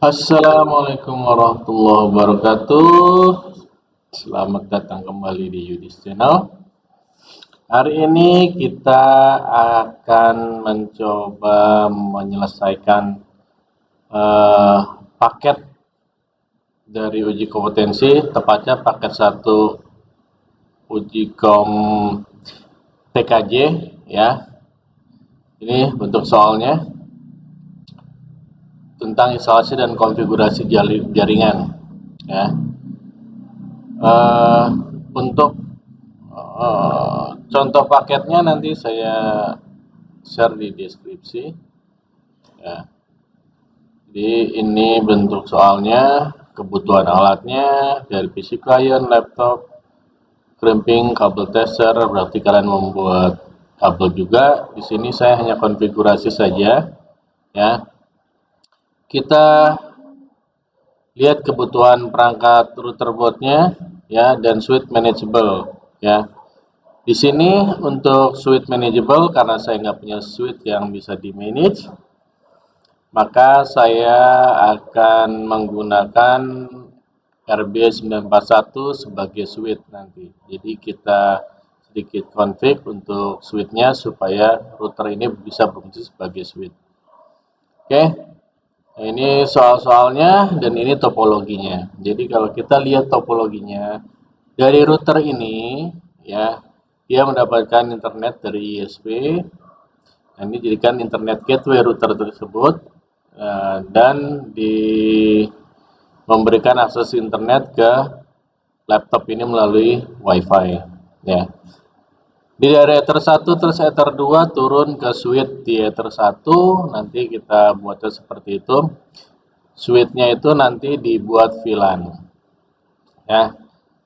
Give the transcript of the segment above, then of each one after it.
Assalamualaikum warahmatullahi wabarakatuh. Selamat datang kembali di Yudis Channel. Hari ini kita akan mencoba menyelesaikan eh, paket dari uji kompetensi, tepatnya paket 1 uji kom TKJ ya. Ini bentuk soalnya tentang instalasi dan konfigurasi jaringan ya. Untuk contoh paketnya nanti saya share di deskripsi ya. Jadi ini bentuk soalnya, kebutuhan alatnya dari PC client, laptop, crimping, kabel tester. Berarti kalian membuat kabel juga. Di sini saya hanya konfigurasi saja ya. Kita lihat kebutuhan perangkat router boardnya ya, dan switch manageable ya. Di sini untuk switch manageable, karena saya nggak punya switch yang bisa di manage, maka saya akan menggunakan RB941 sebagai switch nanti. Jadi kita sedikit config untuk switchnya supaya router ini bisa berfungsi sebagai switch. Oke, nah, ini soal-soalnya dan ini topologinya. Jadi kalau kita lihat topologinya dari router ini ya, dia mendapatkan internet dari ISP. Nah, ini jadikan internet gateway router tersebut dan memberikan akses internet ke laptop ini melalui WiFi ya. Dari Ether 1 terus Ether 2 turun ke switch di Ether 1, nanti kita buatnya seperti itu. Switchnya itu nanti dibuat VLAN ya.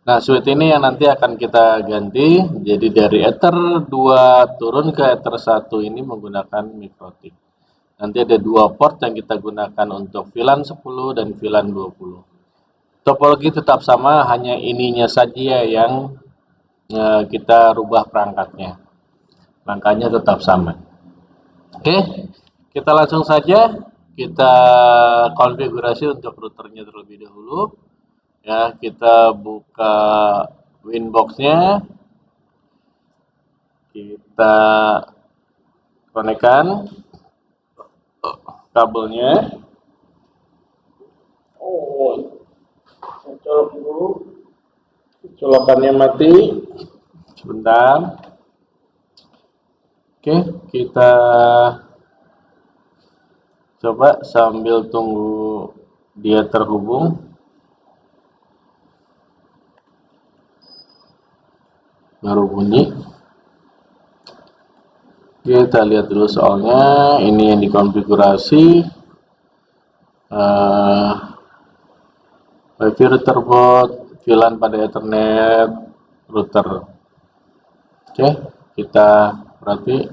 Nah, switch ini yang nanti akan kita ganti. Jadi dari Ether 2 turun ke Ether 1 ini menggunakan MikroTik. Nanti ada 2 port yang kita gunakan untuk VLAN 10 dan VLAN 20. Topologi tetap sama, hanya ininya saja yang kita rubah perangkatnya. Rangkanya tetap sama. Oke, kita langsung saja kita konfigurasi untuk routernya terlebih dahulu. Ya, kita buka Winbox-nya, kita konekkan kabelnya. Colok dulu, colokannya mati. Sebentar. Oke, kita coba sambil tunggu dia terhubung. Baru bunyi. Kita lihat dulu soalnya. Ini yang dikonfigurasi. Wifi router board, VLAN pada Ethernet, router. Oke, kita berarti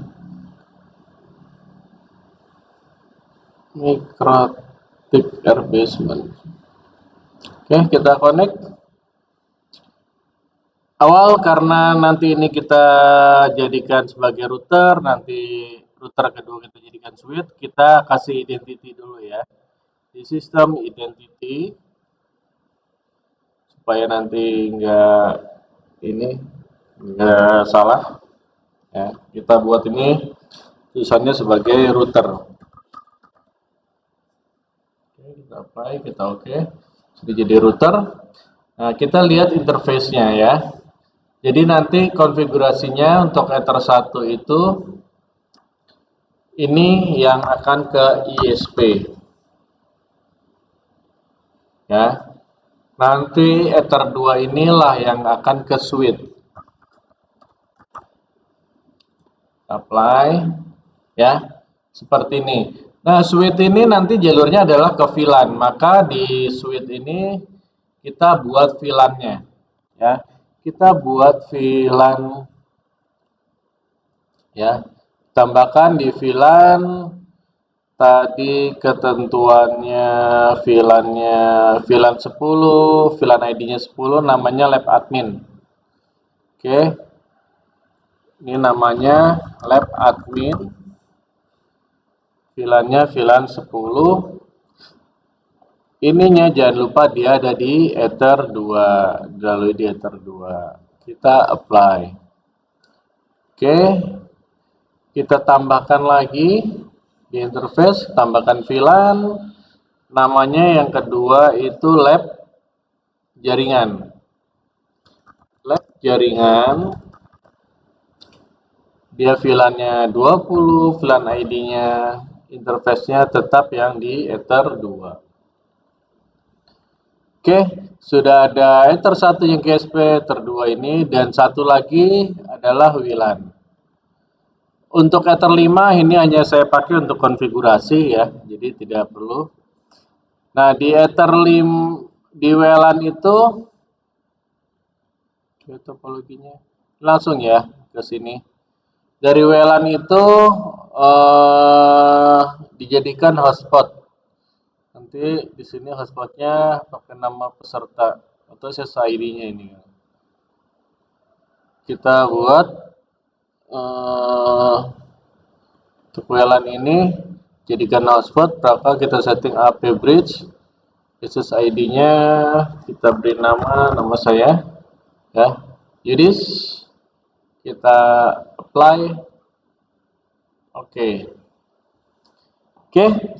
MikroTik RB9. Oke, kita connect. Awal karena nanti ini kita jadikan sebagai router, nanti router kedua kita jadikan switch, kita kasih identity dulu ya. Di sistem identity supaya nanti nggak salah ya. Kita buat ini tulisannya sebagai router. Oke, kita apply, kita oke. Sudah jadi router. Nah, kita lihat interface-nya ya. Jadi nanti konfigurasinya untuk Ether 1 itu ini yang akan ke ISP. Ya. Nanti Ether 2 inilah yang akan ke switch. Apply ya. Seperti ini. Nah, switch ini nanti jalurnya adalah ke VLAN, maka di switch ini kita buat VLAN-nya ya. Kita buat VLAN ya. Tambahkan di VLAN tadi ketentuannya, VLAN 10, VLAN ID-nya 10, namanya lab admin. Oke. Ini namanya lab admin. VLAN-nya VLAN 10. ininya jangan lupa dia ada di Ether 2, lalu di Ether 2. Kita apply. Oke. Kita tambahkan lagi di interface, tambahkan VLAN. Namanya yang kedua itu lab jaringan. Lab jaringan. Dia VLAN-nya 20, VLAN ID-nya, interface-nya tetap yang di Ether 2. Oke, sudah ada Ether 1 yang KSP, Ether 2 ini, dan satu lagi adalah VLAN. Untuk Ether 5 ini hanya saya pakai untuk konfigurasi ya, jadi tidak perlu. Nah, di Ether 5 di VLAN itu topologinya langsung ya ke sini. Dari VLAN itu dijadikan hotspot. Nanti di sini hotspotnya pakai nama peserta atau SSID-nya ini. Kita buat untuk VLAN ini jadikan hotspot. Berapa kita setting AP bridge. SSID-nya kita beri nama saya ya, Yudis. Kita apply. Oke,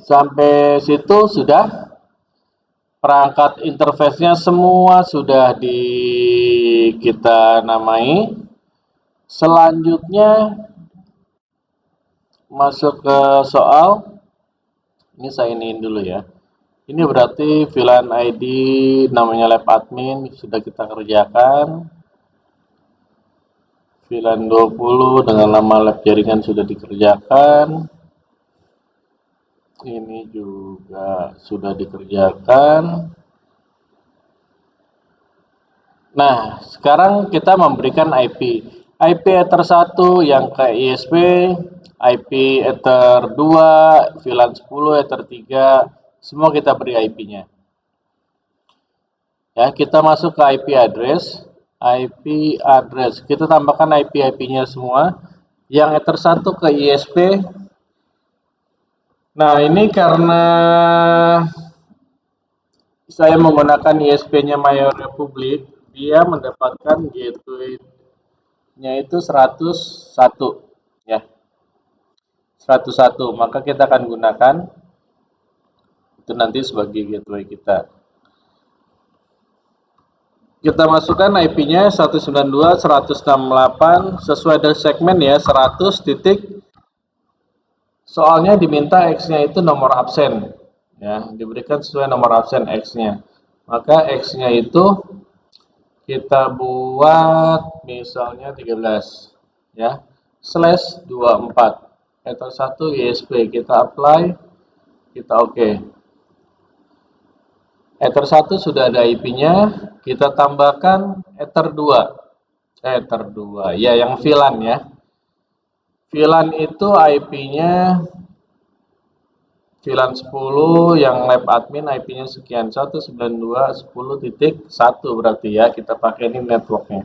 sampai situ sudah. Perangkat interface-nya semua sudah kita namai. Selanjutnya masuk ke soal. Ini saya iniin dulu ya. Ini berarti VLAN ID namanya lab admin sudah kita kerjakan. VLAN 20 dengan nama lab jaringan sudah dikerjakan. Ini juga sudah dikerjakan. Nah, sekarang kita memberikan IP. IP Ether 1 yang ke ISP, IP Ether 2, VLAN 10, Ether 3, semua kita beri IP-nya. Ya, kita masuk ke IP address. IP address. Kita tambahkan IP-IP-nya semua. Yang Ether 1 ke ISP. Nah, ini karena saya menggunakan ISP-nya Mayor Republic, dia mendapatkan gateway-nya itu 101 ya. 101, maka kita akan gunakan itu nanti sebagai gateway kita. Kita masukkan IP-nya 192.168 sesuai dengan segmen ya, 100 titik. Soalnya diminta X-nya itu nomor absen ya, diberikan sesuai nomor absen X-nya. Maka X-nya itu kita buat misalnya 13 ya, /24 Ether 1 ISP, kita apply, kita oke. Ether 1 sudah ada IP-nya, kita tambahkan Ether 2 ya, yang VLAN ya. VLAN itu IP-nya VLAN 10 yang lab admin IP-nya sekian, 192.10.1 berarti ya, kita pakai ini networknya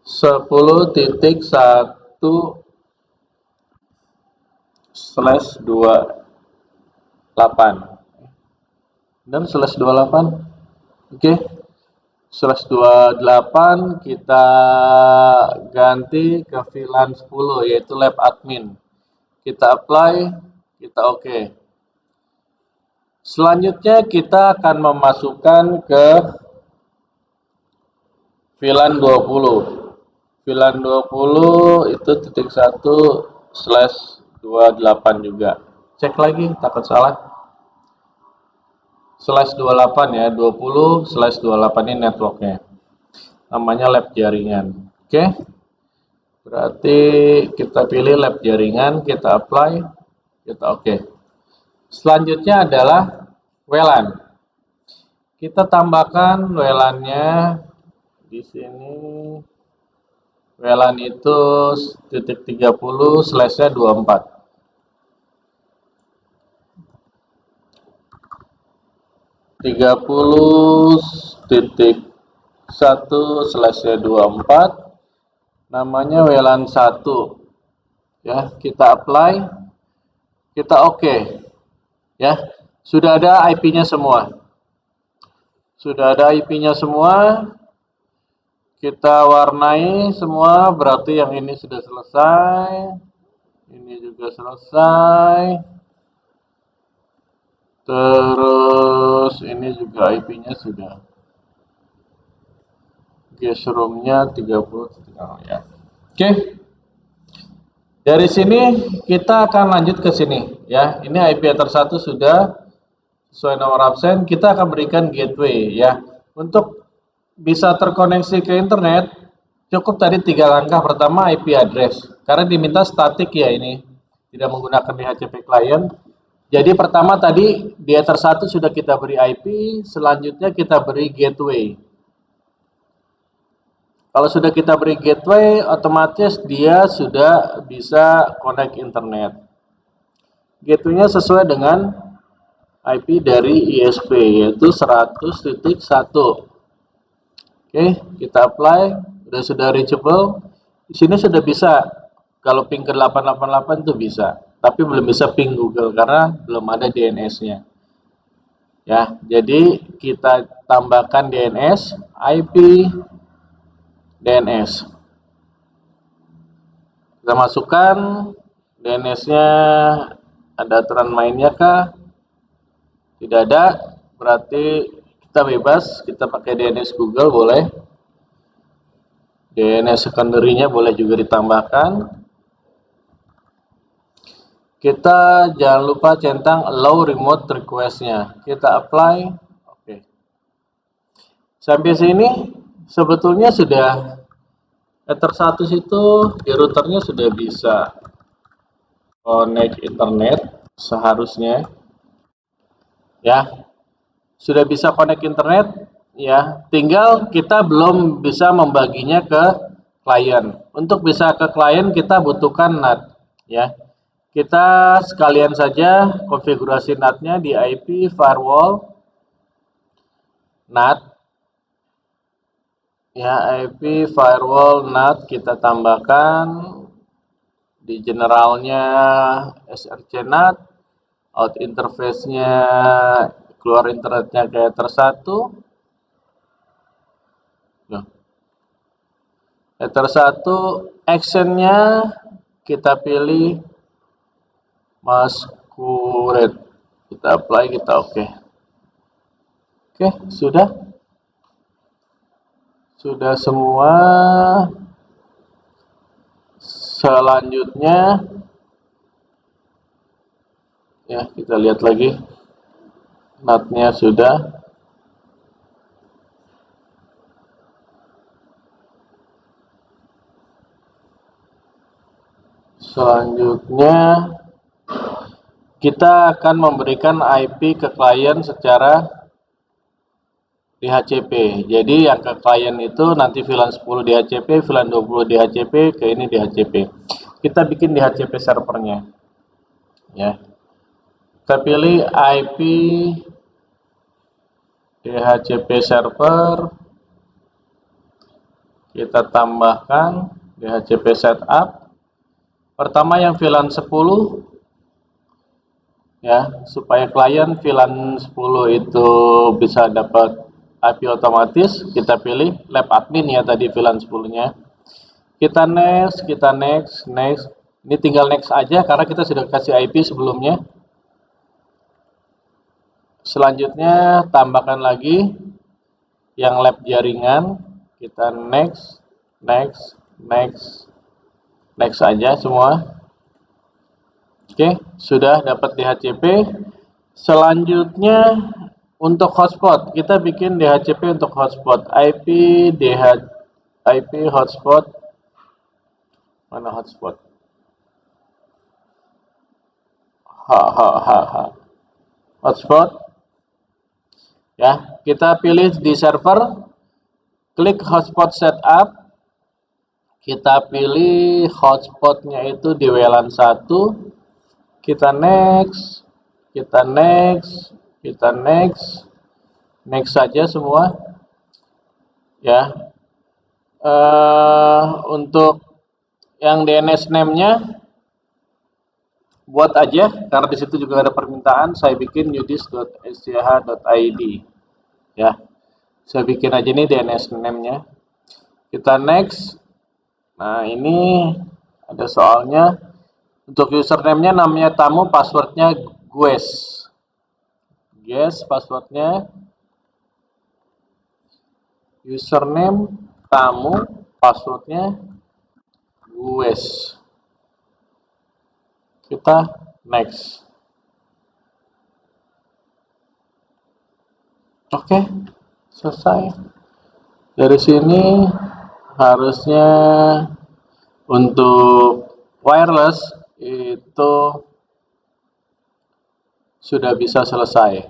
10.1/28 dan /28. Oke. /28 kita ganti ke VLAN 10 yaitu lab admin. Kita apply, kita oke. Selanjutnya kita akan memasukkan ke VLAN 20. VLAN 20 itu titik 1/28 juga. Cek lagi, takut salah. /28 ya, 20/28 ini networknya. Namanya lab jaringan. Oke. Berarti kita pilih lab jaringan, kita apply, kita oke. Selanjutnya adalah WLAN. Kita tambahkan WLAN-nya di sini. WLAN itu titik 30/24. titik 1/24 namanya WLAN 1 ya, kita apply, kita oke. Ya, sudah ada IP-nya semua. Sudah ada IP-nya semua. Kita warnai semua, berarti yang ini sudah selesai. Ini juga selesai. Terus ini juga IP-nya sudah. Guest room-nya 30 ya. Oke. Dari sini kita akan lanjut ke sini ya. Ini IP address 1 sudah sesuai nomor absen. Kita akan berikan gateway ya. Untuk bisa terkoneksi ke internet cukup tadi 3 langkah. Pertama IP address. Karena diminta statik ya ini. Tidak menggunakan DHCP client. Jadi pertama tadi di address 1 sudah kita beri IP, selanjutnya kita beri gateway. Kalau sudah kita beri gateway, otomatis dia sudah bisa connect internet. Gateway-nya sesuai dengan IP dari ISP, yaitu 100.1. Oke, kita apply, sudah reachable. Di sini sudah bisa, kalau ping ke 888 itu bisa, tapi belum bisa ping Google karena belum ada DNS-nya. Ya, jadi kita tambahkan DNS, IP, DNS. Kita masukkan DNS-nya, ada aturan mainnya kah? Tidak ada, berarti kita bebas, kita pakai DNS Google boleh. DNS secondary-nya boleh juga ditambahkan. Kita jangan lupa centang allow remote request-nya. Kita apply. Oke. Sampai sini sebetulnya sudah Ether 1 itu di routernya sudah bisa connect internet seharusnya. Ya, sudah bisa connect internet ya, tinggal kita belum bisa membaginya ke klien. Untuk bisa ke klien kita butuhkan NAT ya. Kita sekalian saja konfigurasi NAT-nya di IP firewall NAT ya, IP firewall NAT kita tambahkan di generalnya src NAT, out interface-nya keluar internetnya kayak tersatu. Nah, Ether 1 action-nya kita pilih masquerade. Kita apply, kita oke. Oke, sudah. Sudah semua. Selanjutnya ya, kita lihat lagi. NAT-nya sudah. Selanjutnya kita akan memberikan IP ke klien secara DHCP. Jadi yang ke klien itu nanti VLAN 10 DHCP, VLAN 20 DHCP, ke ini DHCP. Kita bikin DHCP servernya. Ya. Kita pilih IP DHCP server. Kita tambahkan DHCP setup. Pertama yang VLAN 10 ya, supaya klien VLAN 10 itu bisa dapat IP otomatis, kita pilih lab admin ya tadi VLAN 10-nya. Kita next, kita next. Ini tinggal next aja karena kita sudah kasih IP sebelumnya. Selanjutnya tambahkan lagi yang lab jaringan, kita next aja semua. Oke, sudah dapat DHCP. Selanjutnya untuk hotspot, kita bikin DHCP untuk hotspot. IP hotspot. Mana hotspot? Hotspot. Ya, kita pilih di server, klik hotspot setup. Kita pilih hotspotnya itu di WLAN 1. Kita next saja semua ya. Untuk yang DNS name-nya buat aja karena di situ juga ada permintaan. Saya bikin udis.sch.id ya. Saya bikin aja nih DNS name-nya. Kita next. Nah, ini ada soalnya. Untuk username-nya namanya tamu, passwordnya gues. Gues passwordnya. Username tamu, passwordnya gues. Kita next. Oke, selesai. Dari sini harusnya untuk wireless itu sudah bisa selesai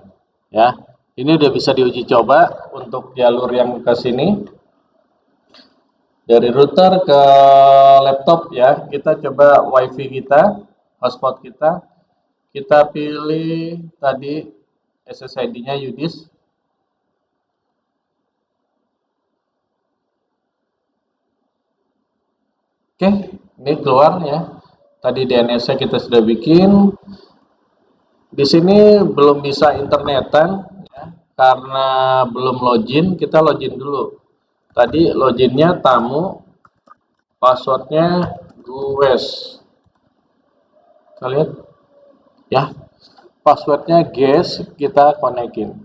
ya. Ini udah bisa diuji coba untuk jalur yang ke sini. Dari router ke laptop ya, kita coba wifi kita, hotspot kita. Kita pilih tadi SSID-nya Udis. Oke, ini keluar ya. Tadi DNS-nya kita sudah bikin. Di sini belum bisa internetan ya, karena belum login. Kita login dulu. Tadi loginnya tamu, passwordnya gues. Kita lihat ya, passwordnya gues. Kita konekin.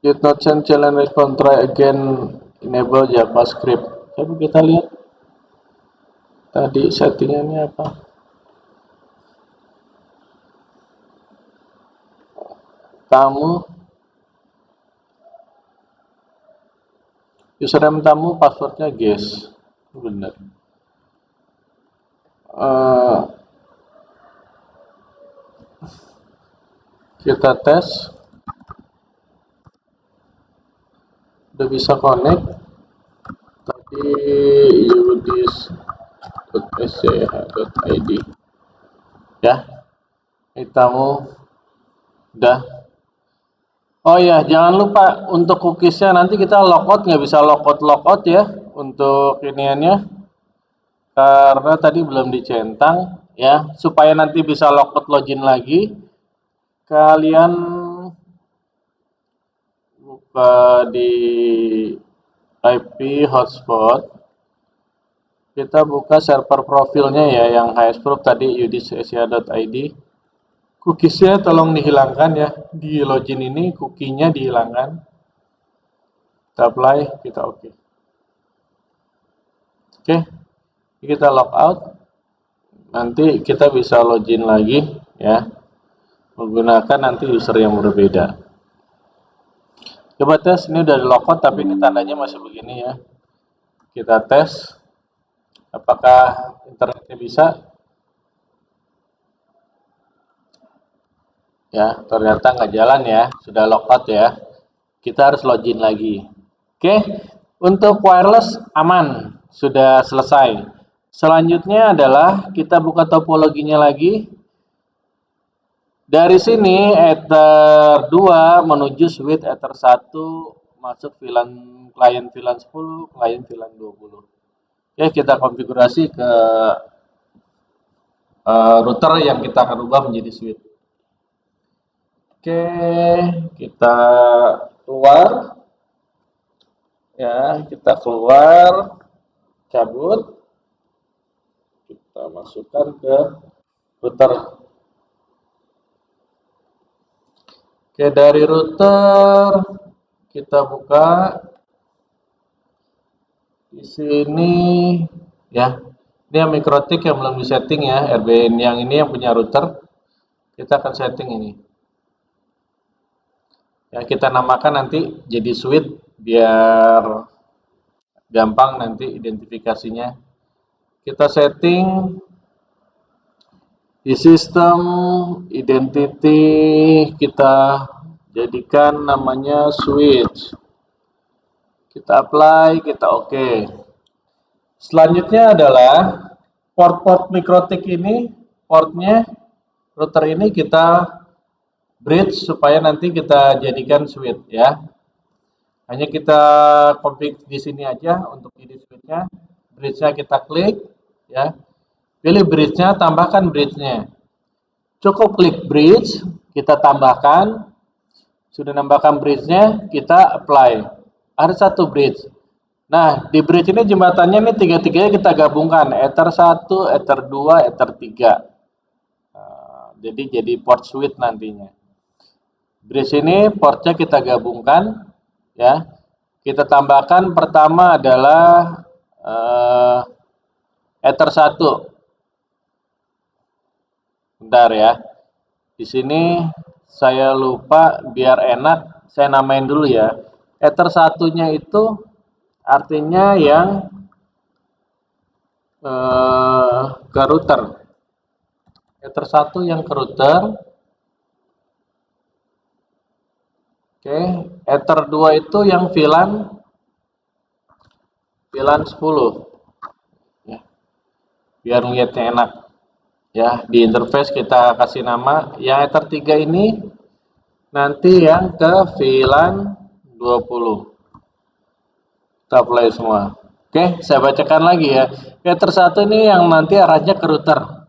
Did not send challenge response, try again, enable JavaScript. Coba kita lihat tadi settingannya apa. Tamu, username tamu, passwordnya guys, benar. Kita tes, udah bisa connect. Tadi udis.sch.id ya, tamu udah. Oh ya, jangan lupa untuk cookiesnya nanti kita logout, nggak bisa logout ya untuk iniannya karena tadi belum dicentang ya. Supaya nanti bisa logout login lagi, kalian buka di IP hotspot. Kita buka server profilnya ya, yang hsproof tadi udis.sch.id. Cookiesnya tolong dihilangkan ya, di login ini cookie-nya dihilangkan. Kita apply, kita oke. Oke, kita logout. Nanti kita bisa login lagi ya, menggunakan nanti user yang berbeda. Coba tes, ini udah di logout tapi ini tandanya masih begini ya. Kita tes apakah internetnya bisa. Ya, ternyata nggak jalan ya, sudah logout ya. Kita harus login lagi. Oke, untuk wireless aman, sudah selesai. Selanjutnya adalah kita buka topologinya lagi. Dari sini Ether 2 menuju switch Ether 1 masuk VLAN klien VLAN 10, klien VLAN 20. Oke, kita konfigurasi ke router yang kita akan ubah menjadi switch. Oke, kita keluar. Ya, kita keluar, cabut. Kita masukkan ke router. Oke, dari router kita buka di sini ya. Ini yang mikrotik yang belum disetting ya, RBN yang ini yang punya router. Kita akan setting ini. Ya, kita namakan nanti jadi switch biar gampang nanti identifikasinya. Kita setting di sistem identity, kita jadikan namanya switch. Kita apply, kita oke. Selanjutnya adalah port-port mikrotik ini, portnya router ini kita bridge supaya nanti kita jadikan switch ya. Hanya kita config di sini aja untuk jadi switchnya. Bridge-nya kita klik. ya. Pilih bridge-nya, tambahkan bridge-nya. Cukup klik bridge, kita tambahkan. Sudah nambahkan bridge-nya, kita apply. Ada satu bridge. Nah, di bridge ini jembatannya ini tiga-tiganya kita gabungkan. Ether 1, Ether 2, Ether 3. Jadi port switch nantinya. Bridge ini portnya kita gabungkan, ya. Kita tambahkan pertama adalah Ether 1. Bentar ya. Di sini saya lupa, biar enak saya namain dulu ya. Ether satunya itu artinya yang ke router. Ether 1 yang ke router. Oke, Ether 2 itu yang VLAN 10. Ya, biar lihatnya enak. Ya, di interface kita kasih nama. Yang Ether 3 ini nanti yang ke VLAN 20. Kita apply semua. Oke, saya bacakan lagi ya. Ether 1 ini yang nanti arahnya ke router.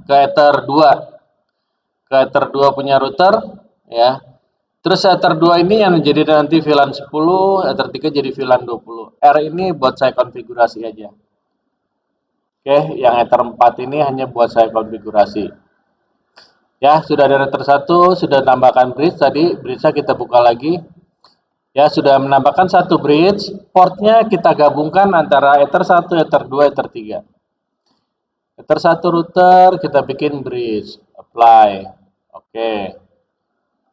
Ke Ether 2. Ke Ether 2 punya router, ya. Terus Ether 2 ini yang jadi nanti VLAN 10, Ether 3 jadi VLAN 20. R ini buat saya konfigurasi aja. Oke, yang Ether 4 ini hanya buat saya konfigurasi. Ya, sudah ada Ether 1, sudah tambahkan bridge tadi, bridge-nya kita buka lagi. Ya, sudah menambahkan satu bridge, portnya kita gabungkan antara Ether 1, Ether 2, Ether 3. Ether 1 router, kita bikin bridge, apply. Oke.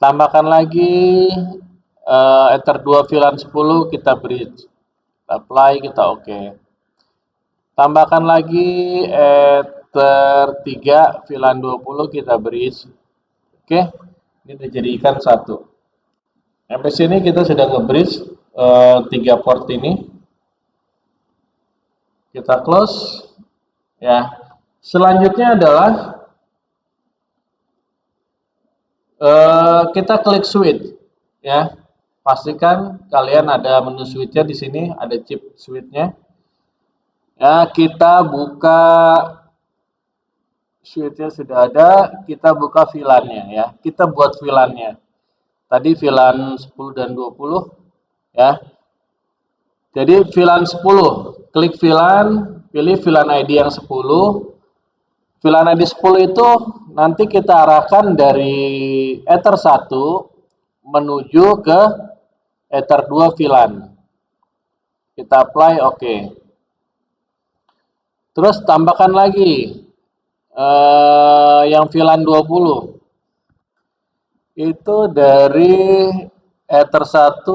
Tambahkan lagi Ether 2 VLAN 10, kita bridge. Apply, kita oke. Tambahkan lagi Ether 3 VLAN 20, kita bridge. Oke. Ini dijadikan satu. Sampai sini kita sudah nge-bridge 3 port ini. Kita close. Ya. Selanjutnya adalah kita klik switch, ya. Pastikan kalian ada menu switch-nya di sini, ada chip switch-nya. Ya, kita buka switch-nya sudah ada, kita buka VLAN-nya ya. Kita buat VLAN-nya. Tadi VLAN 10 dan 20, ya. Jadi VLAN 10, klik VLAN, pilih VLAN ID yang 10. VLAN ID 10 itu nanti kita arahkan dari Ether 1 menuju ke Ether 2 VLAN. Kita apply, oke. Terus tambahkan lagi yang VLAN 20. Itu dari Ether 1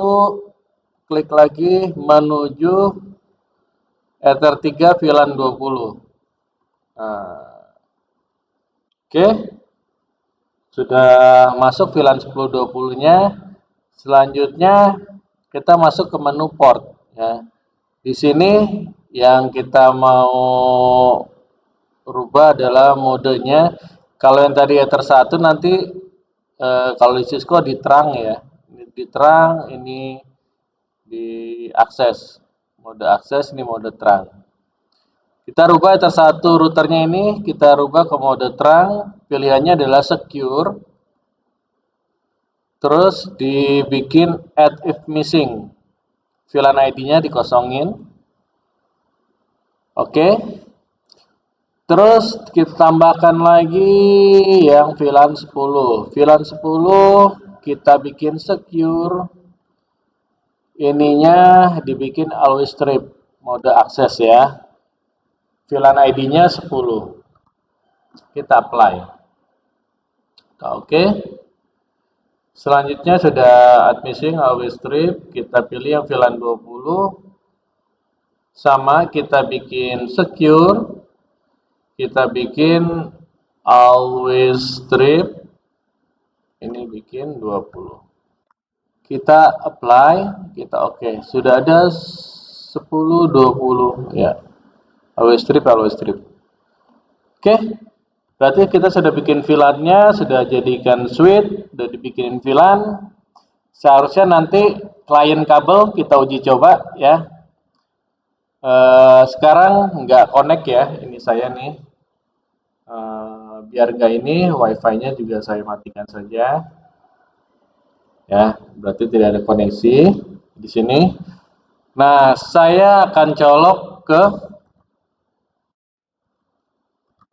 klik lagi menuju Ether 3 VLAN 20. Nah, oke. Sudah masuk VLAN 10-20-nya. Selanjutnya kita masuk ke menu port ya. Di sini yang kita mau rubah adalah modenya. Kalau yang tadi Ether 1 nanti kalau di Cisco di terang ya. Ini di terang, ini di akses. Mode akses, ini mode terang. Kita rubah Ether 1 routernya ini, kita rubah ke mode terang. Pilihannya adalah secure. Terus dibikin add if missing. VLAN ID-nya dikosongin. Oke. Terus kita tambahkan lagi yang VLAN 10. VLAN 10 kita bikin secure. Ininya dibikin always strip mode akses ya. VLAN ID-nya 10. Kita apply. Oke. Selanjutnya sudah add missing always strip, kita pilih yang VLAN 20. Sama kita bikin secure. Kita bikin always strip. Ini bikin 20. Kita apply, kita oke. Sudah ada 10 20 ya. Always strip, always strip. Oke. Berarti kita sudah bikin VLAN-nya, sudah jadikan switch, sudah dibikinin VLAN. Seharusnya nanti klien kabel kita uji coba ya. Sekarang nggak connect ya, ini saya nih. Biar nggak ini, wifi-nya juga saya matikan saja. Ya, berarti tidak ada koneksi di sini. Nah, saya akan colok ke,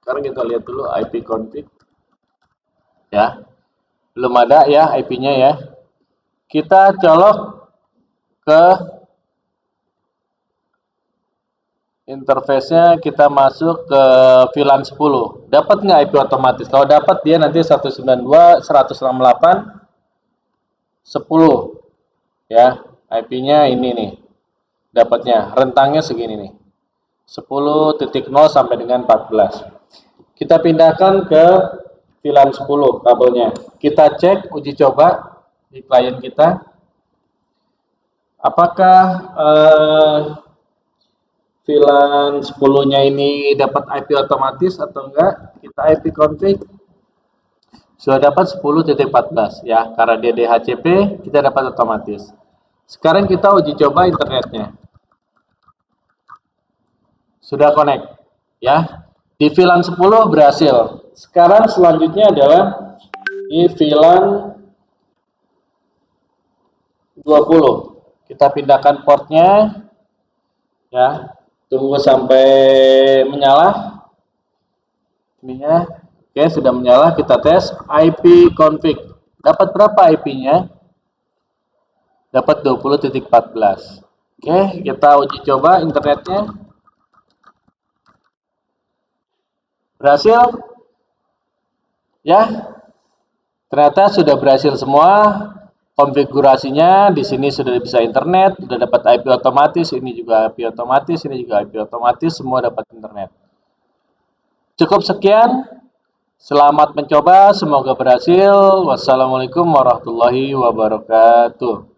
sekarang kita lihat dulu IP config. Ya, belum ada ya IP-nya ya. Kita colok ke interface-nya, kita masuk ke VLAN 10. Dapat nggak IP otomatis? Kalau dapat dia nanti 192.168.10 ya. IP-nya ini nih. Dapatnya rentangnya segini nih. 10.0 sampai dengan 14. Kita pindahkan ke VLAN 10 kabelnya. Kita cek uji coba di klien kita. Apakah VLAN 10-nya ini dapat IP otomatis atau enggak? Kita IP config sudah dapat 10.14 ya, karena dia DHCP kita dapat otomatis. Sekarang kita uji coba internetnya. Sudah connect ya. Di VLAN 10 berhasil. Sekarang selanjutnya adalah di VLAN 20. Kita pindahkan portnya ya. Tunggu sampai menyala. Ininya. Oke, sudah menyala. Kita tes IP config. Dapat berapa IP-nya? Dapat 20.14. Oke, kita uji coba internetnya. Berhasil? Ya. Ternyata sudah berhasil semua. Konfigurasinya di sini sudah bisa internet, sudah dapat IP otomatis, ini juga IP otomatis, ini juga IP otomatis, semua dapat internet. Cukup sekian. Selamat mencoba, semoga berhasil. Wassalamualaikum warahmatullahi wabarakatuh.